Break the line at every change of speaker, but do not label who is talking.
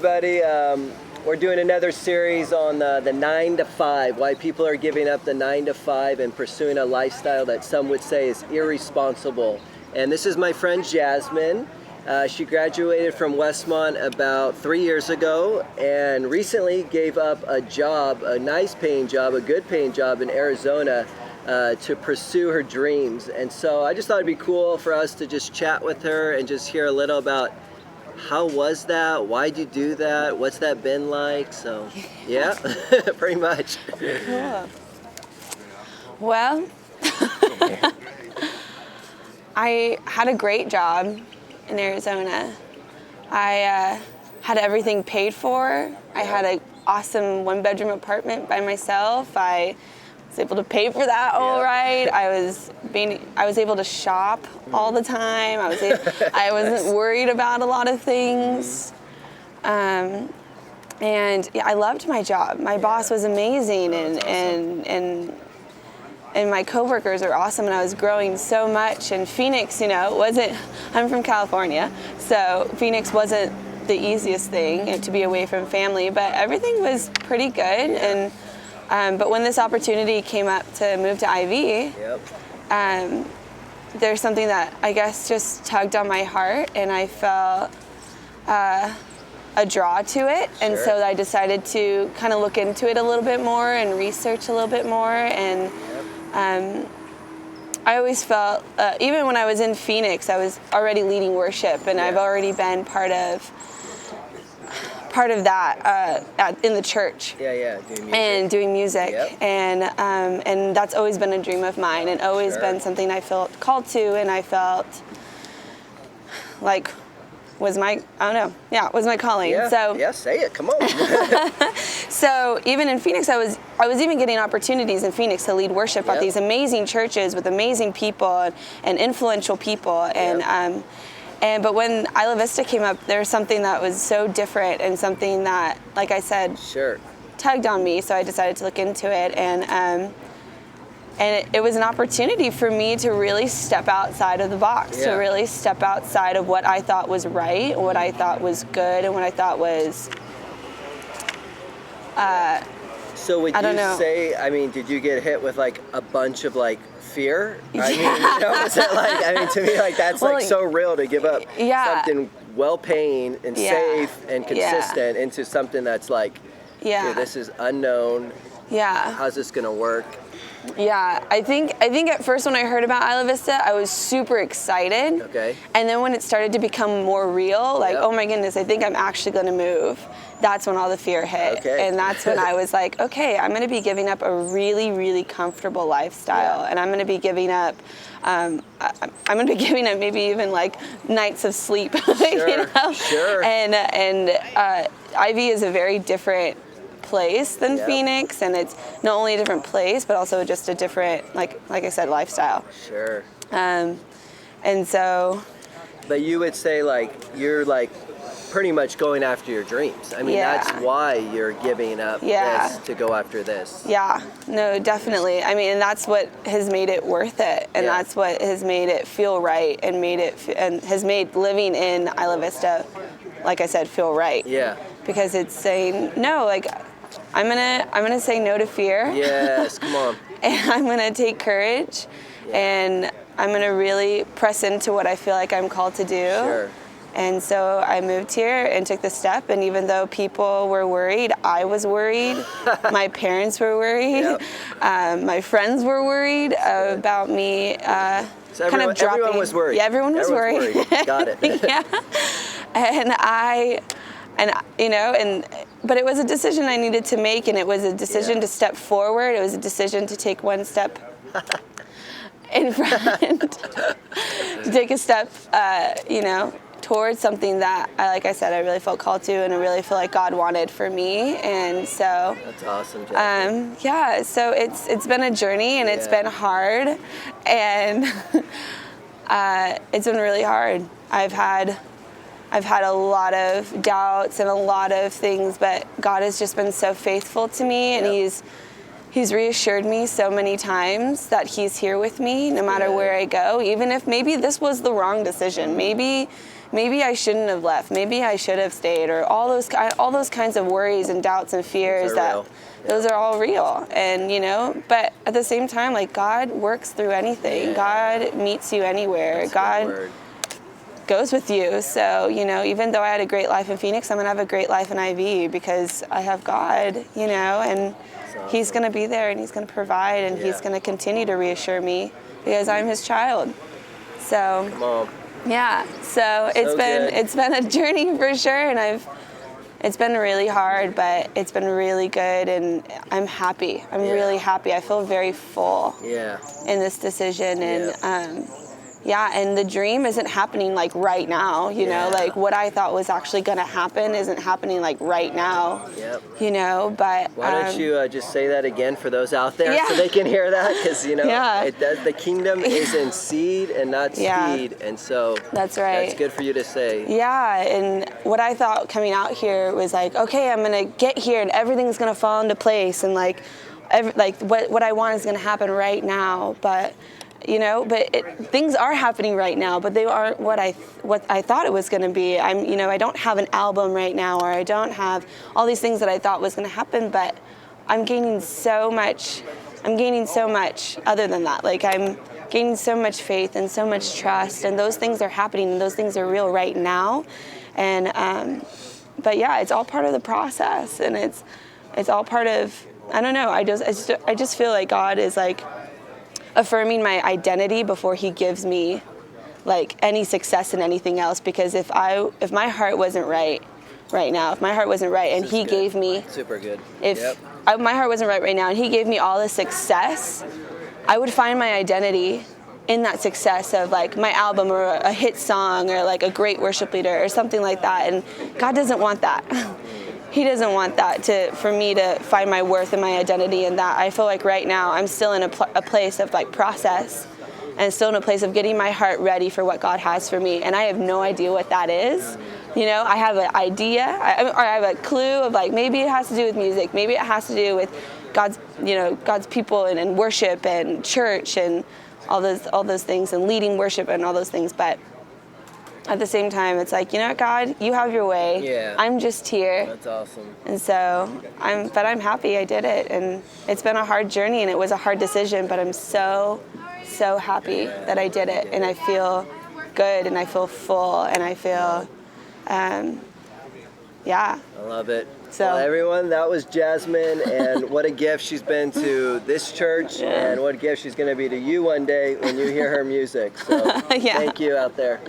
everybody. We're doing another series on the 9 to 5, why people are giving up the 9 to 5 and pursuing a lifestyle that some would say is irresponsible. And this is my friend Jasmine. She graduated from Westmont about 3 years ago and recently gave up a job, a nice paying job, a good paying job in Arizona to pursue her dreams. And so I just thought it'd be cool for us to just chat with her and just hear a little about how was that? Why'd you do that? What's that been like? So, yeah, pretty much.
Cool. Well, I had a great job in Arizona. I had everything paid for. I had an awesome one-bedroom apartment by myself. I was able to pay for that all right. I was able to shop all the time. I wasn't worried about a lot of things. And yeah, I loved my job. My boss was amazing, and my coworkers are awesome, and I was growing so much. And Phoenix, I'm from California, so Phoenix wasn't the easiest thing to be away from family, but everything was pretty good. And but when this opportunity came up to move to Ivy, there's something that I guess just tugged on my heart, and I felt a draw to it. And so I decided to kind of look into it a little bit more and research a little bit more. And I always felt, even when I was in Phoenix, I was already leading worship, and I've already been part of that in the church. Doing music. And that's always been a dream of mine, and always been something I felt called to, and I felt like was my calling.
Say it, come on.
So even in Phoenix, I was even getting opportunities in Phoenix to lead worship at these amazing churches with amazing people and influential people. But when Isla Vista came up, there was something that was so different, and something that, like I said, tugged on me. So I decided to look into it, and it was an opportunity for me to really step outside of the box, to really step outside of what I thought was right, what I thought was good, and what I thought was.
So would you say? I mean, did you get hit with like a bunch of like fear? I mean, is it like? To me, like that's like so real to give up something well-paying and safe and consistent into something that's like, dude, this is unknown. How's this gonna work?
I think at first when I heard about Isla Vista, I was super excited. And then when it started to become more real, like, oh my goodness, I think I'm actually going to move. That's when all the fear hit. And that's when I was like, okay, I'm going to be giving up a really, really comfortable lifestyle. And I'm going to be giving up, I'm going to be giving up maybe even like nights of sleep. And Ivy is a very different place than Phoenix, and it's not only a different place but also just a different, like I said, lifestyle. And so,
but you would say like you're like pretty much going after your dreams. I mean, that's why you're giving up this to go after this. No, definitely. I mean, and that's what has made it worth it, and that's what has made it feel right, and has made living in Isla Vista, like I said, feel right. Because it's saying no, like I'm gonna say no to fear. Yes, come on.
And I'm gonna take courage, and I'm gonna really press into what I feel like I'm called to do. And so I moved here and took the step, and even though people were worried, I was worried. My parents were worried. My friends were worried about me
so
kind of dropping.
Everyone was worried.
Yeah, everyone was worried.
Got it.
But it was a decision I needed to make, and it was a decision to step forward. It was a decision to take one step in front, to take a step, towards something that, like I said, I really felt called to, and I really feel like God wanted for me. And so
that's awesome, Jasmine.
So it's been a journey, and it's been hard, and it's been really hard. I've had a lot of doubts and a lot of things, but God has just been so faithful to me, and He's reassured me so many times that He's here with me no matter where I go, even if maybe this was the wrong decision. Maybe maybe I shouldn't have left. Maybe I should have stayed, or all those kinds of worries and doubts and fears those are all real. And, you know, but at the same time, like, God works through anything.
Yeah.
God meets you anywhere.
That's a
God
good word.
goes with you. So, you know, even though I had a great life in Phoenix, I'm going to have a great life in IV because I have God, you know, and
Awesome.
He's going to be there and He's going to provide and He's going to continue to reassure me because I'm His child. So,
Come on.
yeah, so it's been a journey for sure, and it's been really hard, but it's been really good, and I'm happy. I'm really happy. I feel very full in this decision, and and the dream isn't happening like right now, you know, like what I thought was actually going to happen isn't happening like right now, you know, but
why don't you just say that again for those out there so they can hear that, because, you know, it does, the kingdom is in seed and not speed, and so
that's right.
That's good for you to say.
Yeah, and what I thought coming out here was like, okay, I'm going to get here and everything's going to fall into place, and like what I want is going to happen right now, but you know, things are happening right now, but they aren't what I thought it was going to be. I don't have an album right now, or I don't have all these things that I thought was going to happen, but I'm gaining so much other than that. Like, I'm gaining so much faith and so much trust, and those things are happening, and those things are real right now. And but yeah, it's all part of the process, and it's all part of, I don't know, I just feel like God is like affirming my identity before He gives me like any success in anything else, because if my heart wasn't right now, if my heart wasn't right and He gave me
super good,
my heart wasn't right now and He gave me all the success, I would find my identity in that success of like my album or a hit song or like a great worship leader or something like that, and God doesn't want that. He doesn't want that for me to find my worth and my identity in that. I feel like right now I'm still in a place of like process, and still in a place of getting my heart ready for what God has for me. And I have no idea what that is. You know, I have an idea, or I have a clue of like, maybe it has to do with music. Maybe it has to do with God's people and worship and church and all those things, and leading worship and all those things. But at the same time, it's like, you know what, God, you have your way.
Yeah.
I'm just here.
That's awesome.
And so I'm happy I did it. And it's been a hard journey, and it was a hard decision, but I'm so happy that I did it. And I feel good, and I feel full, and I feel,
I love it.
So,
well, everyone, that was Jasmine, and what a gift she's been to this church, and what a gift she's going to be to you one day when you hear her music. So thank you out there.